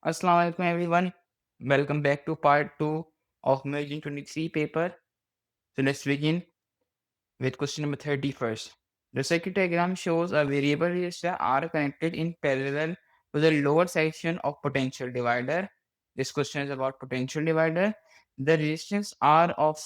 Assalamu alaikum everyone. Welcome back to part 2 of Merging 23 paper. So let's begin with question number 30 first. The circuit diagram shows a variable resistor R connected in parallel to the lower section of potential divider. This question is about potential divider. The resistance R of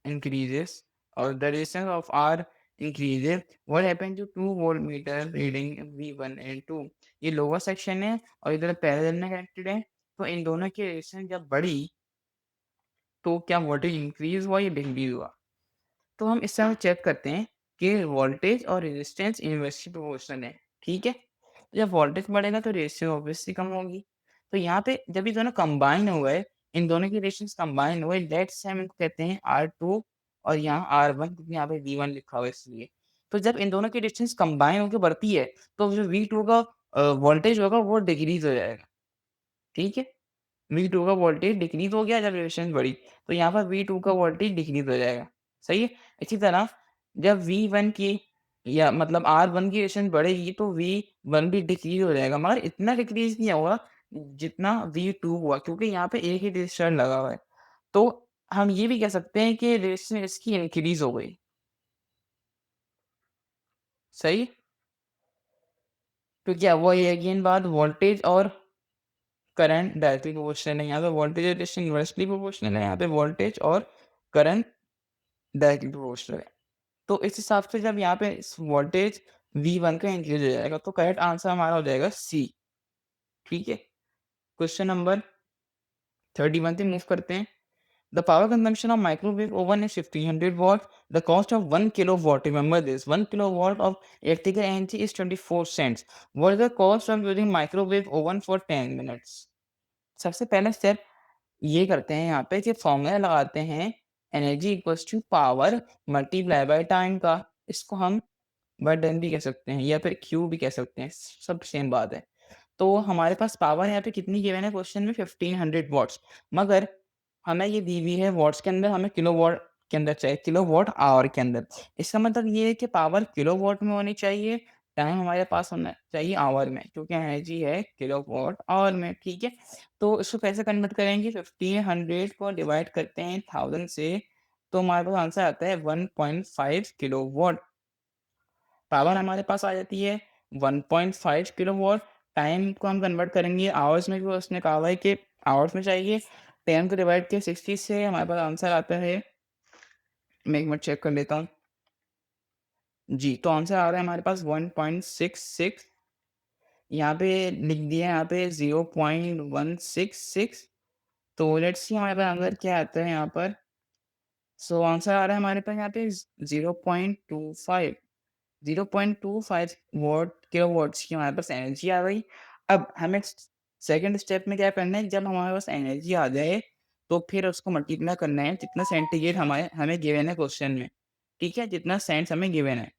increases or the resistance of R increases. What happened to 2 voltmeter reading V1 and 2? ये lower section है और इधर parallel में connected है, तो इन दोनों की resistance जब बढ़ी तो क्या वोल्टेज इंक्रीज हुआ या डिक्रीज हुआ? तो हम इस समय चेक करते हैं कि वोल्टेज और रेजिस्टेंस इनवर्सली प्रोपोर्शनल है, ठीक है? तो जब वोल्टेज बढ़ेगा तो रेजिस्टेंस ऑब्वियसली कम होगी। तो यहाँ पे जब ये दोनों कंबाइन हुए, इन दोनों की रेजिस्टेंस कंबाइन हुए, दैट्स हम इनको कहते हैं R2 और यहाँ R1 क्योंकि यहाँ पे V1 लिखा हुआ है इसलिए। तो जब इन दोनों की रेजिस्टेंस कंबाइन होके बढ़ती है, तो जो V2 का वोल्टेज होगा वो डिक्रीज़ हो जाएगा, ठीक है? V2 का वोल्टेज डिक्रीज़ हो गया जब रेजिस्टेंस बढ़ी, तो यहाँ पर V2 का वोल्टेज डिक्रीज़ हो जाएगा, सही है? इसी तरह जब V1 की या मतलब R1 की रेजिस्टेंस बढ़ेगी तो V1 भी डिक्रीज़ हो जाएगा, मगर इतना डिक्रीज़ नहीं होगा जितना V2 हुआ क्योंकि यहाँ पे एक ही रेजिस्टर लगा हुआ है। तो हम ये भी कह सकते हैं कि रेजिस्टेंस इसकी इंक्रीज़ हो गई, सही? तो क्या वही अगेन बात वोल्टेज और करंट डायरेक्टली प्रोपोर्शनल है, यहाँ पे वोल्टेज और रेजिस्टेंस इनवर्सली प्रोपोर्शनल है, यहाँ पे वोल्टेज और करंट डायरेक्टली प्रोपोर्शनल है। तो इस हिसाब से जब यहाँ पे इस वोल्टेज V1 का इंक्रीज़ हो जाएगा तो करेक्ट आंसर हमारा हो जाएगा सी, ठीक है? क्वेश्चन नंबर 31 पे मूव करते हैं। The power consumption of microwave oven is 1500 watt. The cost of 1 kilowatt, remember this, 1 kilowatt of electrical energy is 24 cents. What is the cost of using microwave oven for 10 minutes? सबसे पहला step ये करते हैं यहाँ पे कि formula लगाते हैं energy equals to power multiply by time का। इसको हम बर्डन भी कह सकते हैं या फिर क्यू भी कह सकते हैं, सब सेम बात है। तो हमारे पास पावर यहाँ पे कितनी गिवन है क्वेश्चन में 1500 वॉट्स, मगर हमें ये दी हुई है वॉट्स के अंदर, हमें किलोवाट के अंदर चाहिए, किलोवाट आवर के अंदर। इसका मतलब ये है कि पावर किलोवाट में होनी चाहिए, टाइम हमारे पास होना चाहिए आवर में क्योंकि एनर्जी है किलोवाट आवर में, ठीक है? तो इसको कैसे कन्वर्ट करेंगे 1500 को डिवाइड करते हैं 1000 से, तो हमारे पास आंसर आता है 1.5 किलोवाट। पावर हमारे पास आ जाती है 1.5 किलोवाट। टाइम को हम कन्वर्ट करेंगे आवर्स में, भी उसने कहा हुआ है कि आवर्स में चाहिए। 10 को डिवाइड किया 60 से, हमारे पास आंसर आता है, मैं एक मिनट चेक कर लेता हूँ। जी, तो आंसर आ रहा है हमारे पास 1.66। यहाँ पे लिख दिया है यहाँ पे 0.166। तो लेट्स सी हमारे पास आंसर क्या आता है यहाँ पर। सो आंसर आ रहा है हमारे पास यहाँ पे 0.25। 0.25 वॉट किलोवॉट्स की हमारे पास एनर्जी आ गई। अब हमें सेकंड स्टेप में क्या करना है, जब हमारे पास एनर्जी आ जाए तो फिर उसको मल्टीप्लाई करना है जितना सेंटीग्रेड हमारे हमें गिवन है क्वेश्चन में, ठीक है? जितना सेंट्स हमें गिवन है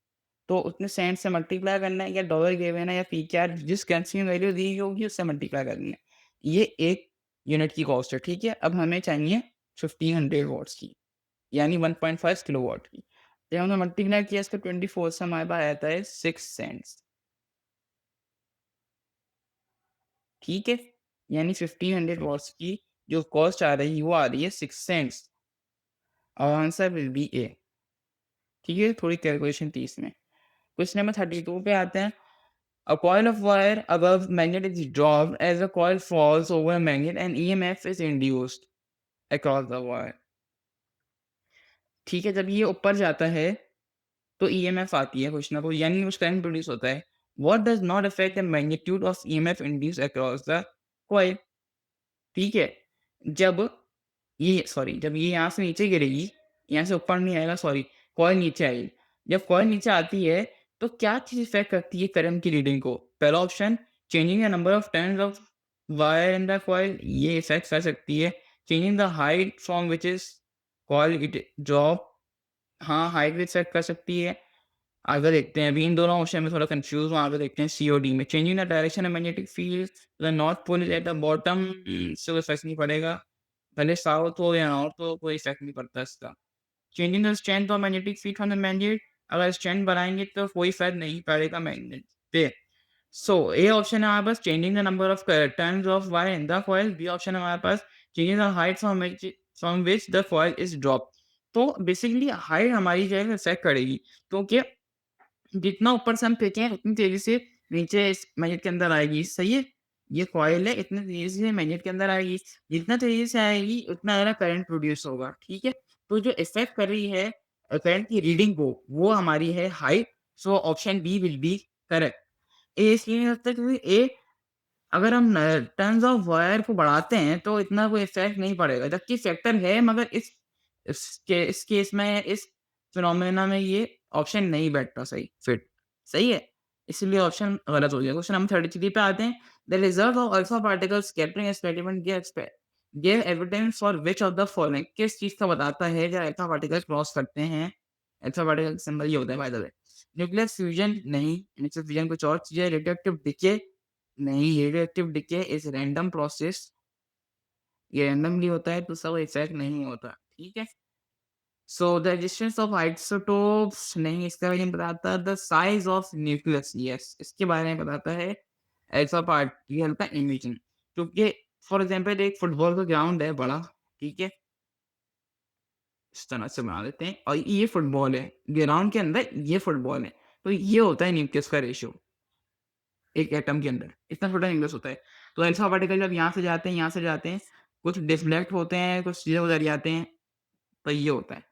तो उतने सेंट से मल्टीप्लाई करना है, या डॉलर गिवन है या पीकेआर जिस करेंसी में वैल्यू दी होगी उससे मल्टीप्लाई करनी है। ये एक यूनिट की कॉस्ट है, ठीक है? अब हमें चाहिए 1500 वॉट्स की, यानी 1.5 किलोवाट की। जब हमने मल्टीप्लाई किया इसको 24 से, हमारे पास आता है 6 सेंट्स, ठीक है? यानी 1500 वॉट्स की जो कॉस्ट आ रही है वो आ रही है 6 सेंट्स और आंसर विल बी ए, ठीक है? थोड़ी कैलकुलेशन थी इसमें। क्वेश्चन नंबर 32 पे आते हैं। A coil of wire above magnet is dropped as the coil falls over a magnet and EMF is induced across the wire. ठीक है, जब ये ऊपर जाता है तो ईएमएफ आती है कुछ ना कुछ, यानी कुछ करंट प्रोड्यूस होता है। What does not affect the magnitude of EMF induce across the coil, ठीक है? जब जब ये यहाँ से नीचे गिरेगी, यहाँ से ऊपर नहीं आएगा, सॉरी, कॉइल नीचे आएगी। जब कॉइल नीचे आती है तो क्या चीज़ इफेक्ट करती है करंट की रीडिंग को? पहला option, changing the number of turns of wire in the coil, ये इफेक्ट कर सकती है। Changing the height from which is coil it drop, हाँ, हाइट भी इफेक्ट कर सकती है। आगे देखते हैं, अभी इन दोनों ऑप्शन में थोड़ा कंफ्यूज हूँ, आगे देखते हैं सी और डी में। Changing the direction of magnetic field, the north pole is at the bottom, इससे कोई इफेक्ट नहीं पड़ेगा। भले साउथ हो या नॉर्थ हो, कोई इफेक्ट नहीं पड़ता इसका। Changing the strength of magnetic field from the magnet, अगर स्ट्रेंथ बढ़ाएंगे तो कोई इफेक्ट नहीं पड़ेगा मैग्नेट पे। सो ए ऑप्शन है हमारे पास changing the number of turns of wire in the coil, B option है हमारे पास changing the height from which the coil is drop. तो बेसिकली हाइट हमारी जो है इफेक्ट करेगी, क्योंकि जितना ऊपर से हम फेंकें उतनी तेज़ी से नीचे इस मैग्नेट के अंदर आएगी, सही है? ये कॉइल है, इतनी तेज़ी से मैग्नेट के अंदर आएगी, जितना तेज़ी से आएगी उतना ज़्यादा करंट प्रोड्यूस होगा, ठीक है? तो जो इफ़ेक्ट कर रही है करंट की रीडिंग को, वो हमारी है height, so option B will be correct. A इसलिए नहीं हो सकता क्योंकि ए अगर हम टर्न्स ऑफ वायर को बढ़ाते हैं तो इतना कोई इफ़ेक्ट नहीं पड़ेगा, जबकि फैक्टर है मगर इस केस में इस फिनोमेना में ये ऑप्शन नहीं बैठता सही फिट, सही है? इसीलिए ऑप्शन गलत हो गया। क्वेश्चन नंबर 33 पे आते हैं। The result of alpha particles scattering experiment give evidence for which of the following, किस चीज़ का बताता है जब अल्फा पार्टिकल्स क्रॉस करते हैं? अल्फा पार्टिकल सिंबल ये होता है by the way. Nuclear fusion नहीं, न्यूक्लियर फ्यूजन कुछ और चीज़ है, रेडियोएक्टिव डिके नहीं, radioactive decay is random process, ये रैंडमली होता है तो इसका कोई इफ़ेक्ट नहीं होता, ठीक है? So the resistance of isotopes नहीं, इसका बारे में बताता है। The size of nucleus yes, इसके बारे में बताता है अल्फा पार्टिकल का इमेजिंग, क्योंकि फॉर एग्ज़ाम्पल एक फुटबॉल का ग्राउंड है बड़ा, ठीक है? इस तरह से बना देते हैं और ये फुटबॉल है, ग्राउंड के अंदर ये फुटबॉल है, तो ये होता है न्यूक्लियस का रेशियो। एक एटम के अंदर, इतना छोटा न्यूक्लियस होता है। तो अल्फा पार्टिकल जब यहाँ से जाते हैं, यहाँ से जाते हैं, कुछ डिफ्लेक्ट होते हैं, कुछ सीधे उधर जाते हैं, तो ये होता है।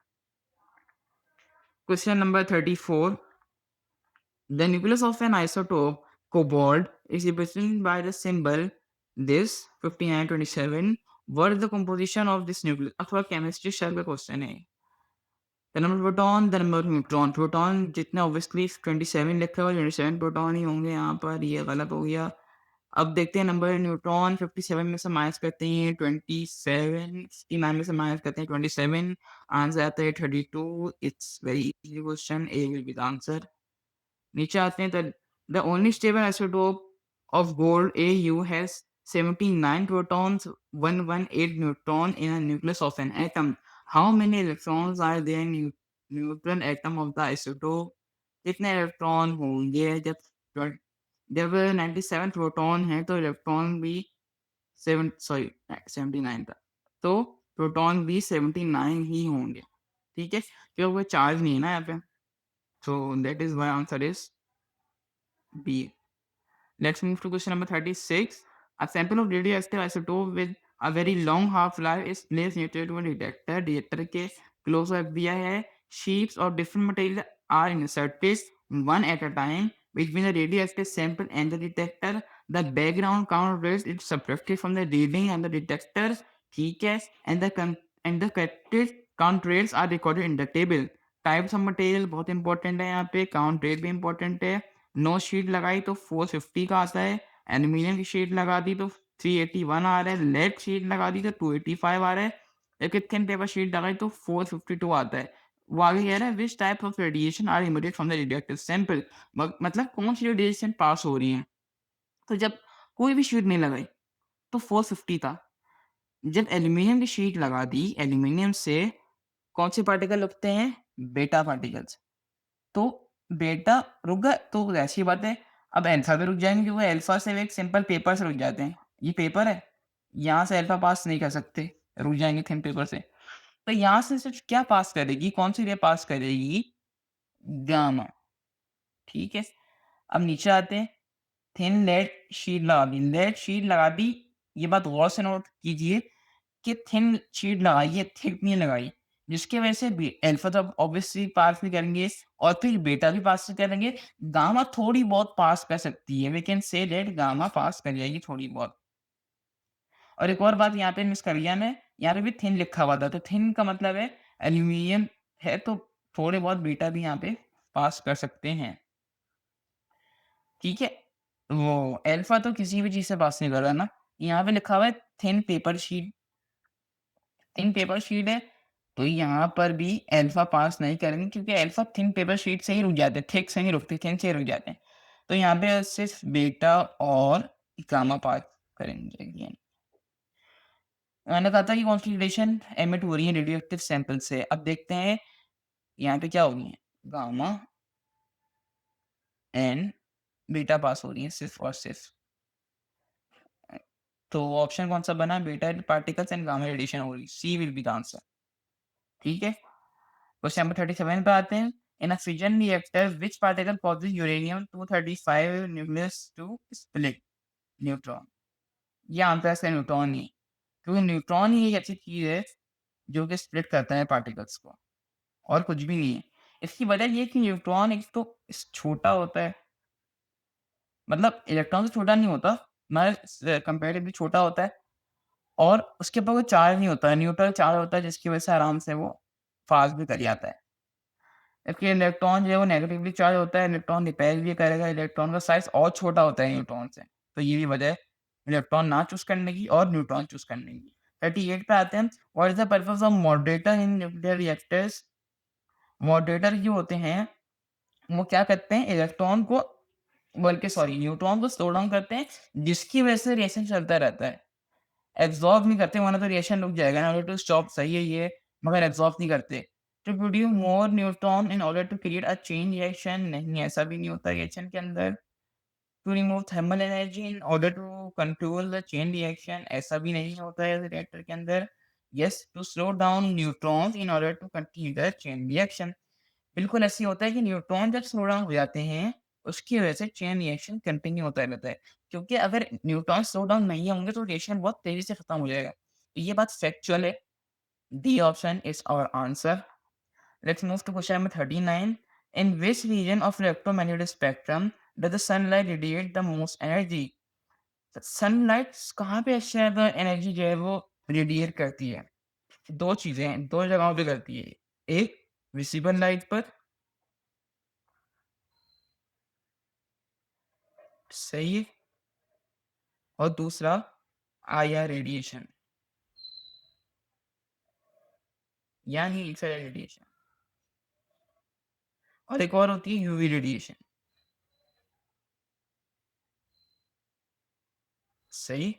Question number 34, the nucleus of N isotope cobalt is represented by the symbol this 5927, what is the composition of this nucleus? अब थोड़ा केमिस्ट्री स्टाइल का क्वेश्चन है। The number proton, the number neutron, proton जितने obviously 27 लिखा हुआ है, 27 proton ही होंगे यहाँ पर, ये गलत हो गया। अब देखते हैं नंबर न्यूट्रॉन 57 में से माइनस करते हैं 27, 69 में से माइनस करते हैं 27, आंसर आता है 32। It's very easy question, A will be the answer. नीचे आते हैं the only stable isotope of gold AU has 79 protons 118 neutron in a nucleus of an atom. How many electrons are there in neutron atom of the isotope? कितने electron होंगे जब 97 proton है तो electron भी 79 था। तो प्रोटॉन भी 79 ही होंगे, ठीक है? क्योंकि वो चार्ज नहीं है ना यहाँ पे। So that is why answer is B. Let's move to question number 36. A sample of radioactive isotope with a very long half-life is placed near to a detector. Detector के close up दिया है. Sheets of different material are inserted one at a time between the radioactive sample and the detector. The background count rates is subtracted from the reading and the detector. ठीक है. And the corrected count rates are recorded in the table. Types of material बहुत important है यहाँ पे. Count rate भी important है. No sheet लगाई तो 450 का आता है, एल्यूमीनियम की शीट लगा दी तो 381 आ रहा है, लेड शीट लगा दी तो 285 आ रहा है, एक थिन पेपर शीट लगाई तो 452 आता है। वो आगे कह रहा है which type of radiation are emitted from the radioactive sample, मतलब कौन सी रेडिएशन पास हो रही है। तो जब कोई भी शीट नहीं लगाई तो 450 था, जब एल्यूमीनियम की शीट लगा दी, एल्यूमीनियम से कौन से पार्टिकल उगते हैं? बेटा पार्टिकल्स। तो बेटा रुक गए तो ज़ाहिर-सी बात है, अब अल्फ़ा भी रुक जाएँगे क्योंकि अल्फ़ा से एक सिंपल पेपर से रुक जाते हैं। ये पेपर है, यहाँ से अल्फ़ा पास नहीं कर सकते, रुक जाएँगे थिन पेपर से। तो यहाँ से सिर्फ़ क्या पास करेगी, कौन-सी रे पास करेगी? गामा, ठीक है? अब नीचे आते हैं, थिन लेड शीट लगा दी, लेड शीट लगा दी, ये बात गौर से नोट कीजिए कि थिन शीट लगाई है, थिक नहीं लगाई। जिसकी वजह से बी अल्फ़ा तो ऑब्वियसली पास नहीं करेंगे और फिर बीटा भी पास नहीं करेंगे। गामा थोड़ी बहुत पास कर सकती है। We can say that gamma pass कर जाएगी थोड़ी बहुत। और एक और बात यहाँ पे मिस कर गया मैं, यहाँ पे भी थिन लिखा हुआ था, तो थिन का मतलब है एल्यूमीनियम है तो थोड़े बहुत बीटा भी यहाँ पे पास कर सकते हैं। ठीक है? वो अल्फ़ा तो किसी भी चीज़ से पास नहीं कर रहा ना। यहाँ पे लिखा हुआ है thin paper sheet, thin paper sheet है, तो यहाँ पर भी अल्फ़ा पास नहीं करेंगे क्योंकि अल्फ़ा थिन पेपर शीट से ही रुक जाते हैं, थिक से नहीं रुकते, थिन से ही रुक जाते हैं। तो यहाँ पे सिर्फ़ बीटा और गामा पास करेंगे अगेन। मैंने कहा था कि कॉन्फ़िगरेशन एमिट हो रही है रेडियोएक्टिव सैंपल से। अब देखते हैं यहाँ पे क्या होगी, गामा एन बीटा पास हो रही है सिर्फ़ और सिर्फ़। तो ऑप्शन कौन-सा बना? Beta particles and gamma radiation only, C will be the answer. ठीक है? क्वेश्चन नंबर 37 पे आते हैं। In a fission reactor which particle causes uranium 235 nucleus to split? Neutron. ये आंसर है इसका न्यूट्रॉन ही। क्योंकि न्यूट्रॉन ही एक ऐसी चीज़ है जो कि स्प्लिट करता है पार्टिकल्स को, और कुछ भी नहीं है। इसकी वजह ये है कि न्यूट्रॉन एक तो छोटा होता है, मतलब इलेक्ट्रॉन से छोटा नहीं होता, मगर कंपैरेटिवली छोटा होता है, और उसके ऊपर कोई चार्ज नहीं होता है, न्यूट्रल चार्ज होता है, जिसकी वजह से आराम से वो फास्ट भी कर जाता है। जबकि इलेक्ट्रॉन जो है वो नेगेटिवली चार्ज होता है, इलेक्ट्रॉन रिपेल भी करेगा, इलेक्ट्रॉन का साइज़ और छोटा होता है न्यूट्रॉन से। तो ये भी वजह है इलेक्ट्रॉन ना चूज़ करने की और न्यूट्रॉन चूज़ करने की। 38 पे आते हैं। What is the purpose of moderator in nuclear reactors? Moderator जो होते हैं, वो क्या करते हैं, इलेक्ट्रॉन को, बल्कि सॉरी न्यूट्रॉन को स्लो डाउन करते हैं, जिसकी वजह से रिएक्शन चलता रहता है। एब्ज़ॉर्ब नहीं करते, वरना तो रिएक्शन रुक जाएगा ना, टू स्टॉप सही है ये, मगर एब्ज़ॉर्ब नहीं करते। To produce more neutron in order to create a chain reaction, नहीं, ऐसा भी नहीं होता रिएक्शन के अंदर। To remove thermal energy in order to control the chain reaction, ऐसा भी नहीं होता है रिएक्टर के अंदर। Yes, to slow down neutrons in order to continue the chain reaction, बिल्कुल ऐसे ही होता है कि न्यूट्रॉन जब स्लो डाउन हो जाते हैं, उसकी वजह से चेन रिएक्शन कंटिन्यू होता रहता है। क्योंकि अगर न्यूट्रॉन स्लो डाउन नहीं होंगे तो रिएक्शन बहुत तेज़ी से खत्म हो जाएगा। तो ये बात फैक्चुअल है। D option is our answer. Let's move to question number 39। In which region of electromagnetic spectrum does the sunlight radiate the most energy? Sunlight कहाँ पे सबसे ज़्यादा एनर्जी जो है वो रेडिएट करती है? 2 चीज़ें हैं, 2 जगहों पे करती है। एक विज़िबल लाइट पर, सही है, और दूसरा आईआर रेडिएशन, यानी इंफ्रारेड रेडिएशन, और एक और होती है यूवी रेडिएशन। सही।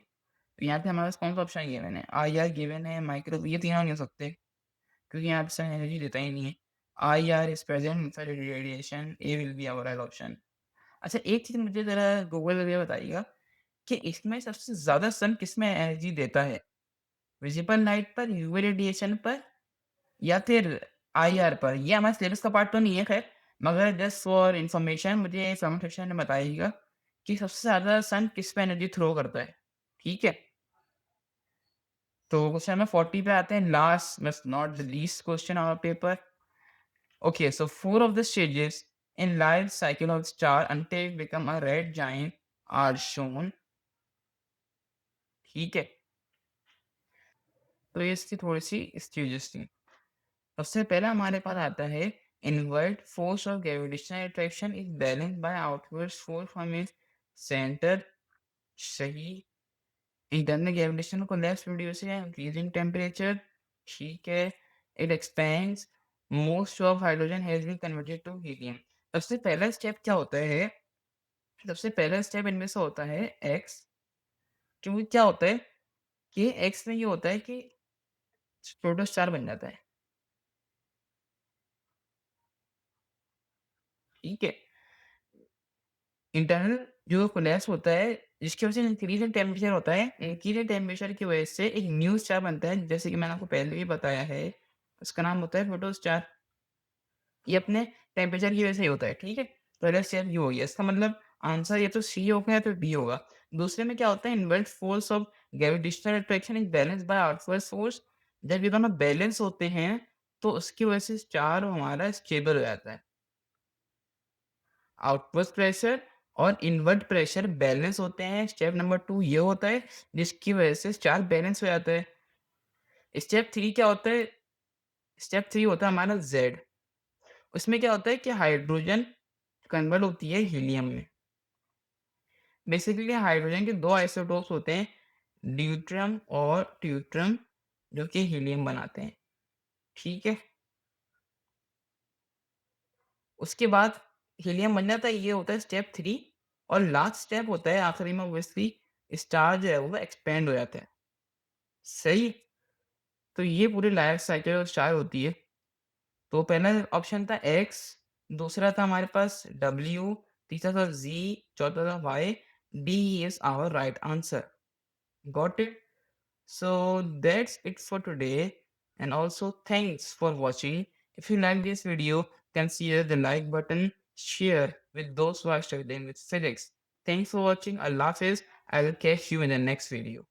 तो यहाँ पे हमारे पास कौन सा ऑप्शन गिवन है? आईआर गिवन है, माइक्रो, ये तीनों नहीं हो सकते क्योंकि यहाँ पे सन एनर्जी देता ही नहीं है। IR is present infrared radiation, A will be our right option. अच्छा, एक चीज़ मुझे ज़रा गूगल करके बताइएगा कि इसमें सबसे ज़्यादा सन किसमें एनर्जी देता है? विजिबल लाइट पर, यूवी रेडिएशन पर, या फिर आईआर पर? ये हमारे सिलेबस का पार्ट तो नहीं है खैर, मगर जस्ट फॉर इन्फॉर्मेशन मुझे कमेंट सेक्शन में बताइएगा कि सबसे ज़्यादा सन किस पे एनर्जी थ्रो करता है, ठीक है? तो क्वेश्चन नंबर 40 पे आते हैं, last but not the least question of paper. Okay, so 4 of the stages in life cycle of star until it become a red giant are shown, ठीक है? तो ये इसकी थोड़ी-सी स्टेजेस थी। सबसे पहला हमारे पास आता है, inward force of gravitational attraction is balanced by outward force from its centre, सही। इंटरनल ग्रेविटेशन को लेस प्रोड्यूस है इंक्रीजिंग टेम्परेचर, ठीक है। It expands, most of hydrogen has been converted to helium. सबसे पहला स्टेप क्या होता है? सबसे पहला स्टेप इनमें से होता है एक्स। क्योंकि क्या होता है कि एक्स में ये होता है कि प्रोटोस्टार बन जाता है, ठीक है। इंटरनल जो कोलैप्स होता है, जिसकी वजह से इंक्रीज़ इन टेम्परेचर होता है। इंक्रीज़ इन टेम्परेचर की वजह से एक न्यू स्टार बनता है, जैसे कि मैंने आपको पहले भी बताया है। उसका नाम होता है प्रोटोस्टार। ये अपने टेम्परेचर की वजह से ही होता है, ठीक है? पहला स्टेप ये हो गया। इसका मतलब आंसर या तो सी होगा या तो डी होगा। दूसरे में क्या होता है, inverse force of gravitational attraction is balanced by outward force. जब ये दोनों बैलेंस होते हैं, तो उसकी वजह से स्टार हमारा स्टेबल हो जाता है। आउटवर्ड प्रेशर और इनवर्ट प्रेशर बैलेंस होते हैं। स्टेप नंबर 2 ये होता है, जिसकी वजह से चार्ज बैलेंस हो जाता है। स्टेप 3 क्या होता है? स्टेप 3 होता है हमारा जेड। उसमें क्या होता है कि हाइड्रोजन कन्वर्ट होती है हीलियम में। बेसिकली हाइड्रोजन के 2 आइसोटोप्स होते हैं, ड्यूट्रियम और ट्यूट्रियम, जो कि हीलियम बनाते हैं, ठीक है। उसके बाद हीलियम बन जाता है, ये होता है स्टेप 3। और लास्ट स्टेप होता है आखिरी में, ऑब्वियसली स्टार जो है वो एक्सपेंड हो जाता है, सही। तो ये पूरी लाइफ साइकिल और स्टार होती है। तो पहला ऑप्शन था एक्स, दूसरा था हमारे पास डब्ल्यू, तीसरा था Z, चौथा था Y, D is our right answer. Got it? So that's it for today. And also thanks for watching. If you like this video, consider the like button, share with those who are struggling with physics. Thanks for watching. Allah Hafiz. I will catch you in the next video.